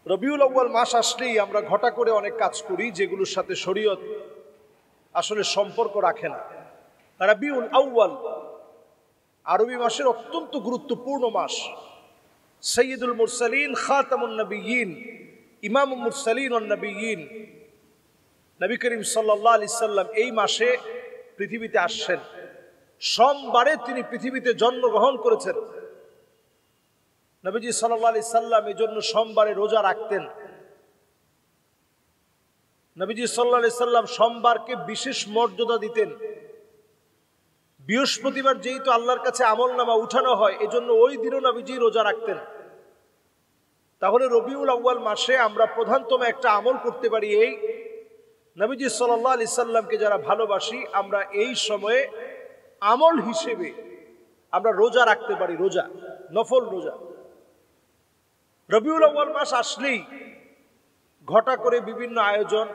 রবিউল আউয়াল মাস আসলেই আমরা ঘটা করে অনেক কাজ করি যেগুলোর সাথে শরীয়ত আসলে সম্পর্ক রাখে না। রবিউল আউয়াল আরবি মাসের অত্যন্ত গুরুত্বপূর্ণ মাস। সৈয়দুল মুরসালিন, খাতামুন নবিয়্যিন, ইমামুল মুরসালিন ওয়ান নবিয়্যিন নবী করিম সাল্লাল্লাহু আলাইহি সাল্লাম এই মাসে পৃথিবীতে আসছেন। সোমবারে তিনি পৃথিবীতে জন্মগ্রহণ করেছেন। নবীজি সাল্লাল্লাহু আলাইহি সাল্লাম এই জন্য সোমবারে রোজা রাখতেন। নবীজি সাল্লাল্লাহু আলাইহি সাল্লাম সোমবারকে বিশেষ মর্যাদা দিতেন। বৃহস্পতিবার যেহেতু আল্লাহর কাছে আমলনামা উঠানো হয়, এজন্য ওই দিনও নবীজি রোজা রাখতেন। তাহলে রবিউল আউয়াল মাসে আমরা প্রধানতম একটা আমল করতে পারি, এই নবীজি সাল্লাল্লাহু আলাইহি সাল্লামকে যারা ভালোবাসি আমরা এই সময়ে আমল হিসেবে আমরা রোজা রাখতে পারি, রোজা, নফল রোজা। রবিউল আউয়াল মাস আসলেই ঘটা করে বিভিন্ন আয়োজন।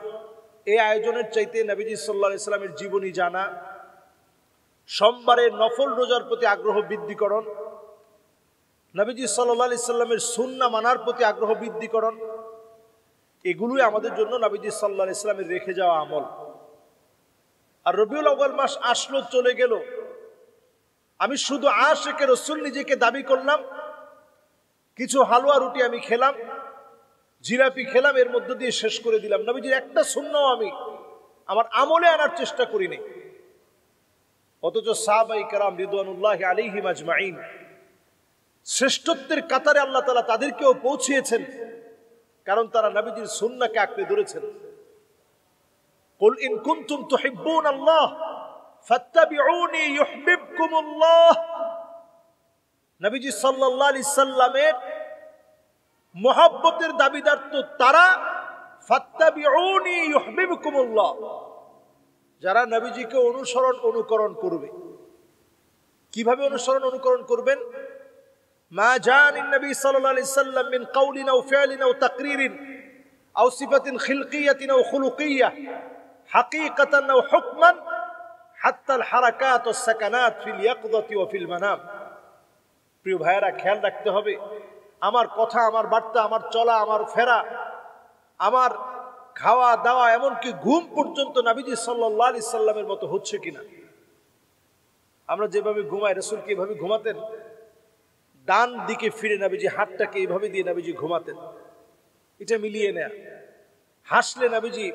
এই আয়োজনের চাইতে নবীজি সাল্লাল্লাহু আলাইহি সাল্লামের জীবনী জানা, সোমবারের নফল রোজার প্রতি আগ্রহ বৃদ্ধিকরণ, নবীজি সাল্লাল্লাহু আলাইহি সাল্লামের সুন্নাহ মানার প্রতি আগ্রহ বৃদ্ধিকরণ, এগুলোই আমাদের জন্য নবীজি সাল্লাল্লাহু আলাইহি সাল্লামের রেখে যাওয়া আমল। আর রবিউল আউয়াল মাস আসলো, চলে গেল, আমি শুধু আশিকে রাসূল নিজেকে দাবি করলাম, কিছু হালুয়া রুটি আমি খেলাম, জিলাপি খেলাম, এর মধ্য দিয়ে শেষ করে দিলাম। নবীজির একটা সুন্নাহ আমি আমার আমলে আনার চেষ্টা করিনি। অথচ সাহাবায়ে কেরাম রিদওয়ানুল্লাহি আলাইহিম আজমাইন শ্রেষ্ঠত্বের কাতারে আল্লাহ তাআলা তাদেরকেও পৌঁছিয়েছেন, কারণ তারা নবীজির সুন্নাহকে আঁকড়ে ধরেছেন। কুল ইন কুনতুম তুহিব্বুনাল্লাহ ফাত্তাবিউনি ইউহিব্বুকুমুল্লাহ। নবীজি সাল্লাল্লাহু আলাইহি সাল্লামের মহব্বতের দাবিদার তো তারা, ফাত্তাবিউনি ইউহিব্বুকুমুল্লাহ, যারা নবীজিকে অনুসরণ অনুকরণ করবে। কিভাবে অনুসরণ অনুকরণ করবেন? মা জানিন নবী সাল্লাল্লাহু আলাইহি সাল্লাম মিন কাউলিন আও ফি'লিন আও তাকরিরিন আও সিফাতিন খিলকিয়াতিন আও খুলুকিয়াহ হাকীকাতান আও হুকমান হাত্তা আল হারাকাত ওয়াস সাকানাত ফিল ইয়াকযাতি ওয়া ফিল মানাম। প্রিয় ভাইয়েরা, খেয়াল রাখতে হবে, আমার কথা, আমার বার্তা, আমার চলা, আমার ফেরা, আমার খাওয়া দাওয়া, এমনকি ঘুম পর্যন্ত নবীজি সাল্লাল্লাহু আলাইহি সাল্লামের মতো হচ্ছে কিনা। আমরা যেভাবে ঘুমাই, রাসূল কি এভাবে ঘুমাতেন? ডান দিকে ফিরে নবীজি হাতটাকে এইভাবে দিয়ে নবীজি ঘুমাতেন। এটা মিলিয়ে নেয়া। হাসলে নবীজি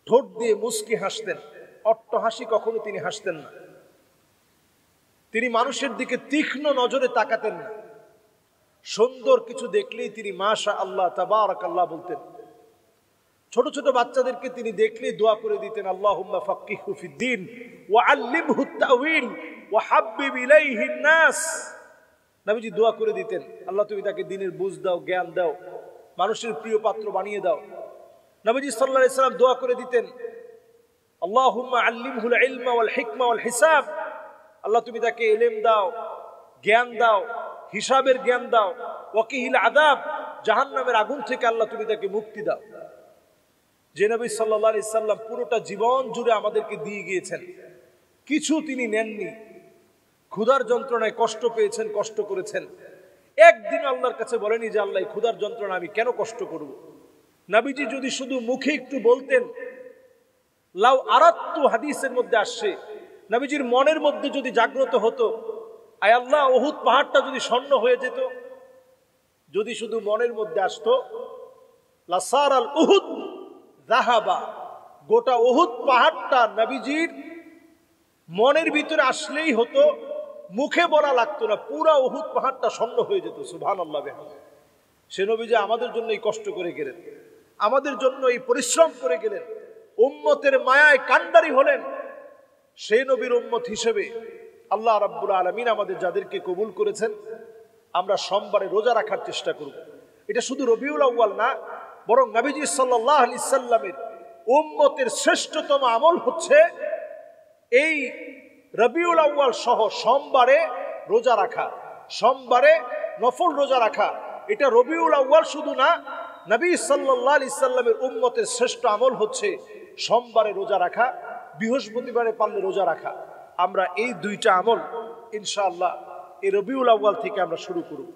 ঠোঁট দিয়ে মুস্কি হাসতেন, অট্ট হাসি কখনো তিনি হাসতেন না। তিনি মানুষের দিকে তীক্ষ্ণ নজরে তাকাতেন না। সুন্দর কিছু দেখলেই তিনি মাশা আল্লাহ, তাবারাকাল্লাহ বলতেন। ছোট ছোট বাচ্চাদেরকে তিনি দেখলেই দোয়া করে দিতেন, আল্লাহুম্মা ফাক্কিহু ফিদ্দীন ওয়া আল্লিমহু তা'ওয়িল ওয়া হাব্বিব ইলাইহিন নাস। নবীজি দোয়া করে দিতেন, আল্লাহ তুমি তাকে দ্বীনের বুঝ দাও, জ্ঞান দাও, মানুষের প্রিয় পাত্র বানিয়ে দাও। নবীজি সাল্লাল্লাহু আলাইহি সাল্লাম দোয়া করে দিতেন, আল্লাহুম্মা আল্লিমহুল ইলমা ওয়াল হিকমা ওয়াল হিসাব। আল্লাহ তুমি তাকে ইলম দাও, জ্ঞান দাও, হিসাবের জ্ঞান দাও। ওয়াকিহিল আযাব, জাহান্নামের আগুন থেকে আল্লাহ তুমি তাকে মুক্তি দাও। যে নবী সাল্লাল্লাহু আলাইহি সাল্লাম পুরোটা জীবন জুড়ে আমাদেরকে দিয়ে গিয়েছেন, কিছু তিনি নেননি। ক্ষুধার যন্ত্রণায় কষ্ট পেয়েছেন, কষ্ট করেছেন, একদিন আল্লাহর কাছে বলেনি যে আল্লাহ ক্ষুধার যন্ত্রণা আমি কেন কষ্ট করব। নবীজি যদি শুধু মুখে একটু বলতেন, লাউ আরাত্তু, হাদিসের মধ্যে আসছে, নবীজির মনের মধ্যে যদি জাগ্রত হতো, আয় আল্লাহ উহুদ পাহাড়টা যদি স্বর্ণ হয়ে যেত, যদি শুধু মনের মধ্যে আসতো, লাসারাল উহুদ যাহাবা, গোটা উহুদ পাহাড়টা নবীজির মনের ভিতরে আসলেই হতো, মুখে বলা লাগতো না, পুরা উহুদ পাহাড়টা স্বর্ণ হয়ে যেত। সুবহানাল্লাহ। সে নবী যে আমাদের জন্য এই কষ্ট করে গেলেন, আমাদের জন্য এই পরিশ্রম করে গেলেন, উম্মতের মায়ায় কান্ডারি হলেন, সেই নবীর উম্মত হিসেবে আল্লাহ রাব্বুল আলামিন আমাদের যাদেরকে কবুল করেছেন, আমরা সোমবারে রোজা রাখার চেষ্টা করব। এটা শুধু রবিউল আউয়াল না, বরং নবীজি সাল্লাল্লাহু আলাইহি সাল্লামের উম্মতের শ্রেষ্ঠতম আমল হচ্ছে এই রবিউল আউয়াল সহ সোমবারে রোজা রাখা, সোমবারে নফল রোজা রাখা। এটা রবিউল আউয়াল শুধু না, নবী সাল্লাল্লাহু আলাইহি সাল্লামের উম্মতের শ্রেষ্ঠ আমল হচ্ছে সোমবারে রোজা রাখা, বৃহস্পতিবারে পারলে রোজা রাখা। আমরা এই দুইটা আমল ইনশাআল্লাহ এই রবিউল আউয়াল থেকে আমরা শুরু করব।